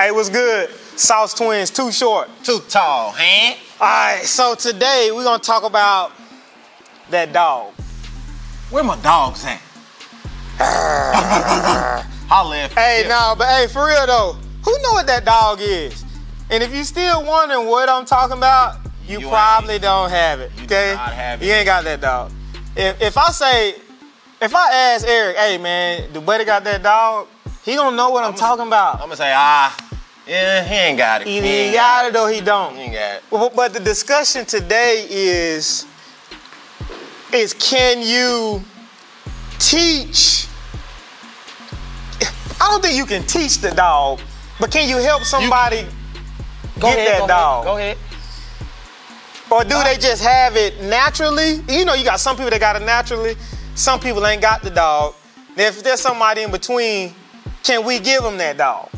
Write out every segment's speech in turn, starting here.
Hey, what's good? Sauce Twins, Too Short. Too tall, huh? All right, so today we're gonna talk about that dog. Where my dogs at? Holla at Hey, no, but hey, for real though, who know what that dog is? And if you still wondering what I'm talking about, you probably don't have it. You Okay? do not have it. You ain't got that dog. If I ask Eric, hey man, the buddy got that dog, he gonna know what I'm talking about. I'm gonna say, yeah, he ain't got it. Either he got it or he don't. He ain't got it. But the discussion today is can you teach? I don't think you can teach the dog, but can you help somebody get that dog? Go ahead. Or do they just have it naturally? You know, you got some people that got it naturally. Some people ain't got the dog. If there's somebody in between, can we give them that dog?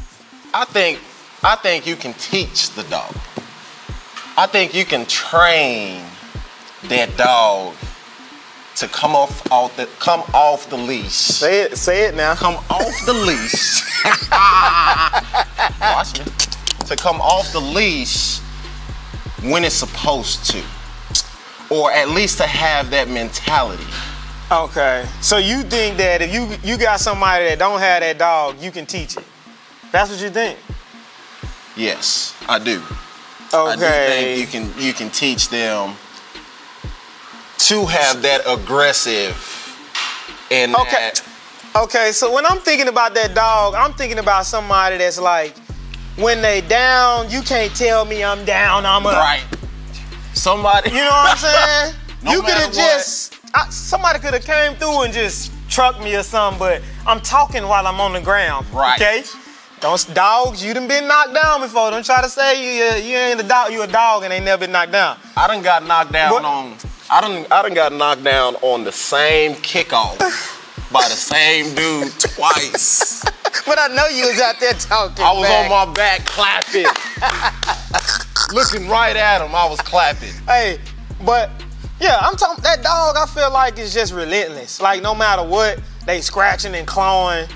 I think you can teach the dog. I think you can train that dog to come off the leash. Say it now. Come off the leash. Watch me. To come off the leash when it's supposed to. Or at least to have that mentality. Okay. So you think that if you got somebody that don't have that dog, you can teach it? That's what you think? Yes, I do. Okay. I do think you can teach them to have that aggressive and Okay, so when I'm thinking about that dog, I'm thinking about somebody that's like, when they down, you can't tell me I'm down, I'm up. Right. Somebody. You know what I'm saying? No You could have just, somebody could have came through and just trucked me or something, but I'm talking while I'm on the ground. Right. Okay? Dogs, you done been knocked down before. Don't try to say you ain't a dog, you a dog and ain't never been knocked down. I done got knocked down I done got knocked down on the same kickoff by the same dude twice. But I know you was out there talking. I was on my back clapping. Looking right at him, I was clapping. Hey, but yeah, I'm talking, that dog I feel like is just relentless. Like no matter what, they scratching and clawing,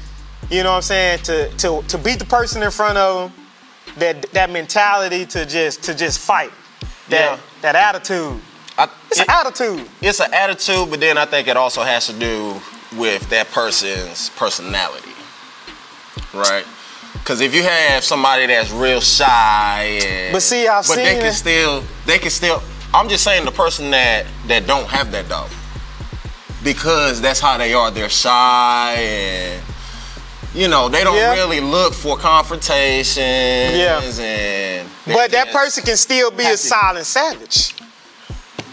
you know what I'm saying, to beat the person in front of them, that mentality to just fight. That attitude. It's an attitude. It's an attitude, but then I think it also has to do with that person's personality, right? Because if you have somebody that's real shy, they can still. I'm just saying the person that don't have that dog, because that's how they are. They're shy and they don't really look for confrontations. Yeah. But that person can still be a silent savage.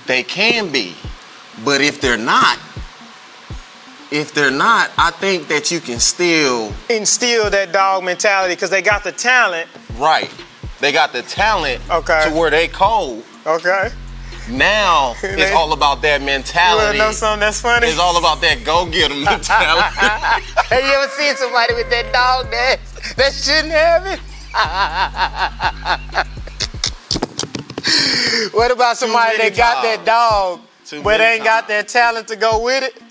They can be, but if they're not, I think that you can still instill that dog mentality because they got the talent. Right. They got the talent to where they cold. Okay. Now it's all about that mentality. You wanna know something that's funny? It's all about that go-getter mentality. Have you ever seen somebody with that dog that shouldn't have it? What about somebody that got that dog but ain't got that talent to go with it?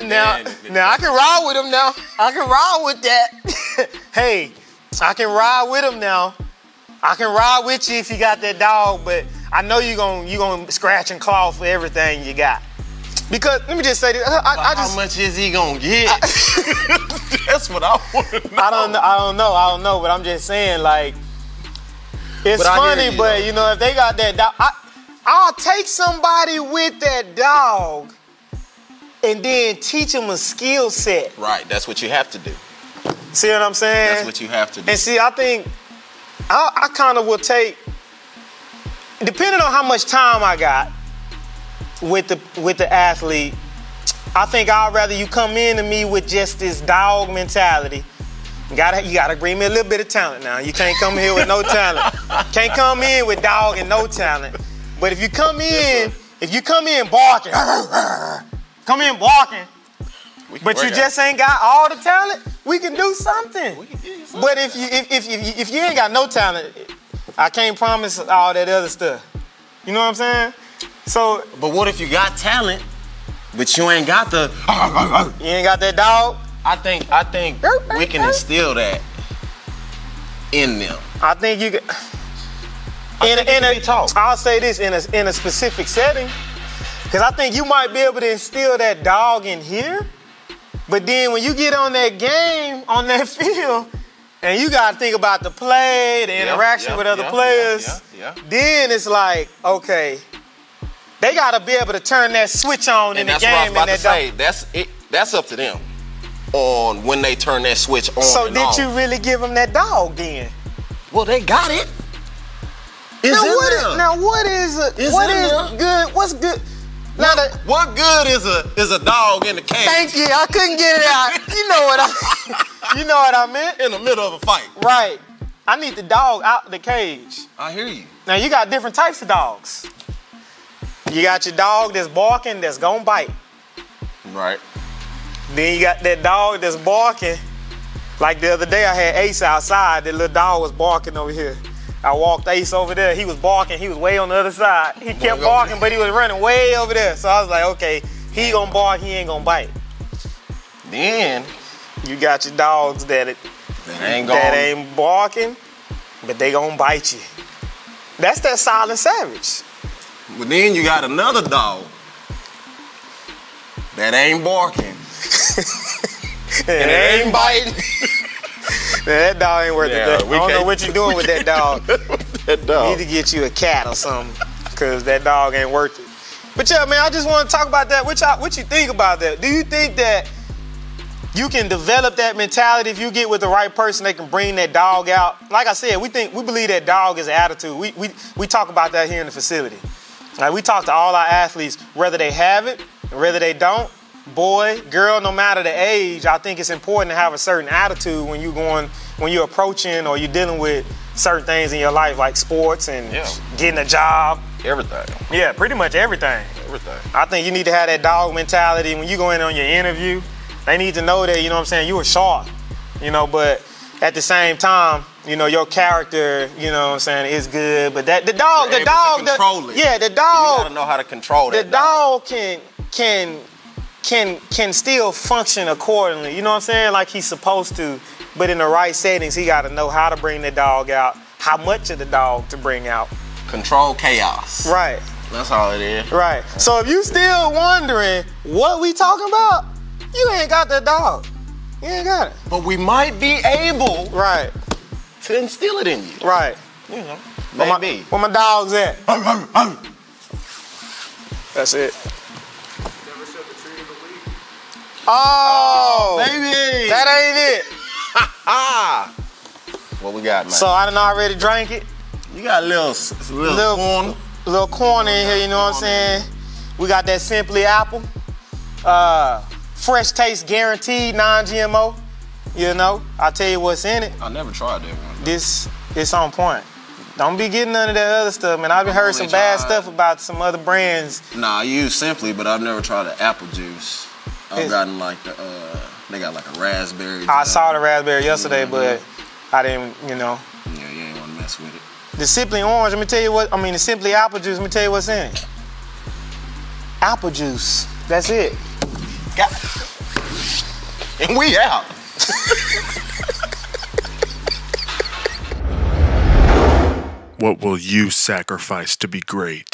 Now I can ride with him now. I can ride with that. Hey, I can ride with him now. I can ride with you if you got that dog, but I know you gonna scratch and claw for everything you got. Because let me just say this. How much is he gonna get? That's what I want to know. I don't know, but I'm just saying, like, it's funny, but if they got that dog, I'll take somebody with that dog and then teach them a skill set. Right, that's what you have to do. See what I'm saying? That's what you have to do. And see, I think I kind of will take, depending on how much time I got with the athlete, I think I'd rather you come in to me with just this dog mentality. You gotta bring me a little bit of talent now. You can't come here with no talent. Can't come in with dog and no talent. But if you come in barking, come in barking, but you just ain't got all the talent, we can do something. But if you ain't got no talent, I can't promise all that other stuff. You know what I'm saying? So, but what if you got talent, but you ain't got the? You ain't got that dog. I think we can instill that in them. I think you could. I'll say this in a specific setting, because I think you might be able to instill that dog in here, but then when you get on that game, on that field, and you got to think about the play, the interaction with other players, then it's like, okay, they got to be able to turn that switch on in the game. And that's what I was about to say. That's up to them on when they turn that switch on. So did you really give them that dog then? Well, they got it. What is good? What's good? What good is a dog in the cage? Thank you. I couldn't get it out. You know what I meant? In the middle of a fight. Right. I need the dog out the cage. I hear you. Now you got different types of dogs. You got your dog that's barking, that's gonna bite. Right. Then you got that dog that's barking. Like the other day I had Ace outside. That little dog was barking over here. I walked Ace over there. He was barking. He was way on the other side. He kept barking, but he was running way over there. So I was like, okay, he gonna bark, he ain't gonna bite. Then you got your dogs that ain't barking, but they gonna bite you. That's that silent savage. But then you got another dog that ain't barking. and it ain't biting. That dog ain't worth it. I don't know what you're doing with that dog. That dog. You need to get you a cat or something, because that dog ain't worth it. But yeah, man, I just want to talk about that. What you think about that? Do you think that you can develop that mentality if you get with the right person? They can bring that dog out. Like I said, we believe that dog is an attitude. We talk about that here in the facility. Like, we talk to all our athletes, whether they have it, whether they don't. Boy, girl, no matter the age, I think it's important to have a certain attitude when you're approaching or you're dealing with certain things in your life, like sports and getting a job. Everything. Yeah, pretty much everything. Everything. I think you need to have that dog mentality when you go in on your interview. They need to know that, you know what I'm saying, you were sharp, but at the same time, your character, you know what I'm saying, is good. But that the dog, the dog, the dog. You gotta know how to control that. The dog can still function accordingly. You know what I'm saying? Like he's supposed to. But in the right settings, he got to know how to bring the dog out, how much of the dog to bring out. Control chaos. Right. That's all it is. Right. So if you still wondering what we talking about, you ain't got that dog. You ain't got it. But we might be able to instill it in you. Right. Maybe. Where my dog's at? That's it. Oh, baby. That ain't it. What we got, man? So I done already drank it. You got a little corn in here, you know what I'm saying? We got that Simply Apple. Fresh taste guaranteed, non-GMO. I'll tell you what's in it. I never tried that one. It's on point. Don't be getting none of that other stuff, man. I've heard some bad stuff about some other brands. Nah, I use Simply, but I've never tried the apple juice. I've gotten like they got like a raspberry. I saw the raspberry yesterday, but I didn't, Yeah, you ain't want to mess with it. The Simply Orange, let me tell you the Simply Apple Juice, let me tell you what's in it. Apple juice, that's it. Got it. And we out. What will you sacrifice to be great?